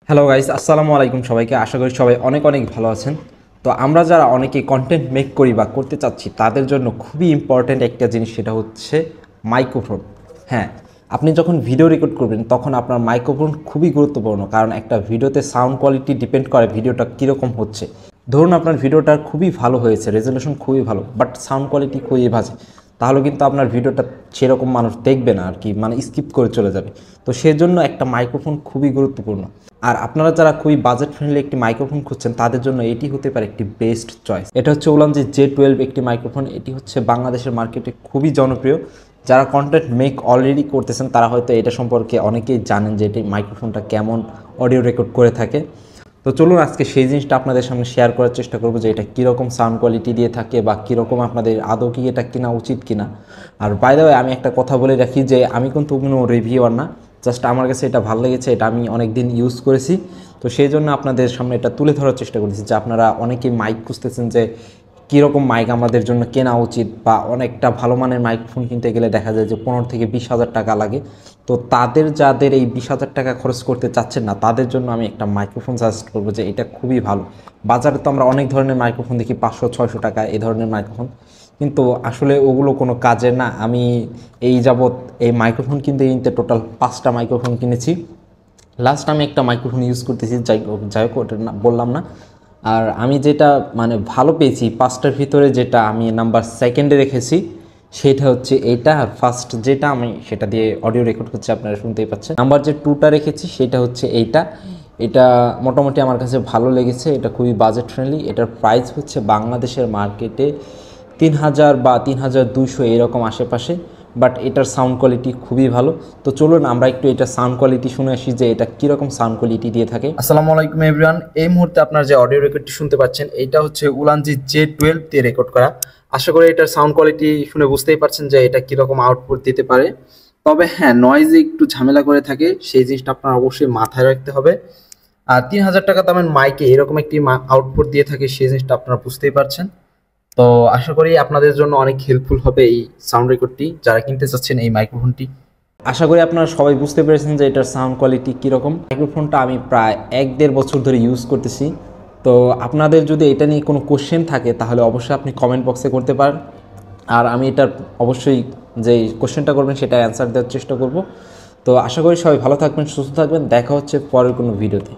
Hello guys, আসসালামু আলাইকুম সবাইকে। আশা করি সবাই অনেক অনেক ভালো আছেন। তো আমরা যারা অনেকে কন্টেন্ট মেক করি বা করতে চাচ্ছি তাদের জন্য খুবই ইম্পর্ট্যান্ট একটা জিনিস, সেটা হচ্ছে মাইক্রোফোন। হ্যাঁ, আপনি যখন ভিডিও রেকর্ড করবেন তখন আপনার মাইক্রোফোন খুবই গুরুত্বপূর্ণ, কারণ একটা ভিডিওতে সাউন্ড কোয়ালিটি ডিপেন্ড করে ভিডিওটা কীরকম হচ্ছে। ধরুন আপনার ভিডিওটা খুবই ভালো হয়েছে, রেজলিউশন খুবই ভালো, বাট সাউন্ড কোয়ালিটি খুবই বাজে, তাহলে কিন্তু আপনার ভিডিওটা সেরকম মানুষ দেখবে না আর কি, মানে স্কিপ করে চলে যাবে। তো সেজন্য একটা মাইক্রোফোন খুবই গুরুত্বপূর্ণ। আর আপনারা যারা খুবই বাজেট ফ্রেন্ডলি একটি মাইক্রোফোন খুঁজছেন তাদের জন্য এটি হতে পারে একটি বেস্ট চয়েস। এটা হচ্ছে Ulanzi J12 একটি মাইক্রোফোন। এটি হচ্ছে বাংলাদেশের মার্কেটে খুবই জনপ্রিয়। যারা কন্টেন্ট মেক অলরেডি করতেছেন তারা হয়তো এটা সম্পর্কে অনেকেই জানেন যে এটি মাইক্রোফোনটা কেমন অডিও রেকর্ড করে থাকে। তো চলুন আজকে সেই জিনিসটা আপনাদের সামনে শেয়ার করার চেষ্টা করবো যে এটা কীরকম সাউন্ড কোয়ালিটি দিয়ে থাকে বা কীরকম আপনাদের আদৌ কি এটা কেনা উচিত কিনা। আর বাই দ্য ওয়ে আমি একটা কথা বলে রাখি যে আমি কিন্তু কোনো রিভিউয়ার না, জাস্ট আমার কাছে এটা ভালো লেগেছে, এটা আমি অনেক দিন ইউজ করেছি। তো সেই জন্য আপনাদের সামনে এটা তুলে ধরার চেষ্টা করেছি যে আপনারা অনেকেই মাইক খুঁজতেছেন যে কীরকম মাইক আমাদের জন্য কেনা উচিত, বা অনেকটা ভালো মানের মাইক্রোফোন কিনতে গেলে দেখা যায় যে 15 থেকে 20 হাজার টাকা লাগে। তো যাদের এই 20 হাজার টাকা খরচ করতে চাচ্ছেন না তাদের জন্য আমি একটা মাইক্রোফোন সাজেস্ট করবো যে এটা খুবই ভালো। বাজারে তো আমরা অনেক ধরনের মাইক্রোফোন দেখি 500-600 টাকা এই ধরনের মাইক্রোফোন, কিন্তু আসলে ওগুলো কোনো কাজের না। আমি এই যাবৎ এই মাইক্রোফোন কিনতে কিনতে টোটাল 5টা মাইক্রোফোন কিনেছি। লাস্ট আমি একটা মাইক্রোফোন ইউজ করতেছি, যাই হোক ওটা না বললাম না। আর আমি যেটা মানে ভালো পেয়েছি 5টার ভিতরে, যেটা আমি নাম্বার সেকেন্ডে রেখেছি সেটা হচ্ছে এইটা, আর ফার্স্ট যেটা আমি সেটা দিয়ে অডিও রেকর্ড করছি আপনারা শুনতেই পাচ্ছেন। নাম্বার যে 2টা রেখেছি সেটা হচ্ছে এইটা। এটা মোটামুটি আমার কাছে ভালো লেগেছে, এটা খুবই বাজেট ফ্রেন্ডলি। এটার প্রাইস হচ্ছে বাংলাদেশের মার্কেটে 3000 বা 3200 এরকম আশেপাশে, বাট এটার সাউন্ড কোয়ালিটি খুবই ভালো। তো চলুন আমরা একটু এটার সাউন্ড কোয়ালিটি শুনে আসি যে এটা কীরকম সাউন্ড কোয়ালিটি দিয়ে থাকে। আসসালামু আলাইকুম এভরিওয়ান। এই মুহূর্তে আপনার যে অডিও রেকর্ডটি শুনতে পাচ্ছেন এটা হচ্ছে Ulanzi J12 দিয়ে রেকর্ড করা। আশা করি এটার সাউন্ড কোয়ালিটি শুনে বুঝতেই পারছেন যে এটা কীরকম আউটপুট দিতে পারে। তবে হ্যাঁ, নয়েজে একটু ঝামেলা করে থাকে, সেই জিনিসটা আপনার অবশ্যই মাথায় রাখতে হবে। আর 3000 টাকা দামের মাইকে এরকম একটি আউটপুট দিয়ে থাকে, সেই জিনিসটা আপনারা বুঝতেই পারছেন। তো আশা করি আপনাদের জন্য অনেক হেল্পফুল হবে এই সাউন্ড রেকর্ডটি, যারা কিনতে চাচ্ছেন এই মাইক্রোফোনটি। আশা করি আপনারা সবাই বুঝতে পেরেছেন যে এটার সাউন্ড কোয়ালিটি কীরকম। মাইক্রোফোনটা আমি প্রায় 1-1.5 বছর ধরে ইউজ করতেছি। তো আপনাদের যদি এটা নিয়ে কোনো কোশ্চেন থাকে তাহলে অবশ্যই আপনি কমেন্ট বক্সে করতে পারেন, আর আমি এটার অবশ্যই যে কোশ্চেনটা করবেন সেটা অ্যান্সার দেওয়ার চেষ্টা করব। তো আশা করি সবাই ভালো থাকবেন, সুস্থ থাকবেন, দেখা হচ্ছে পরের কোনো ভিডিওতে।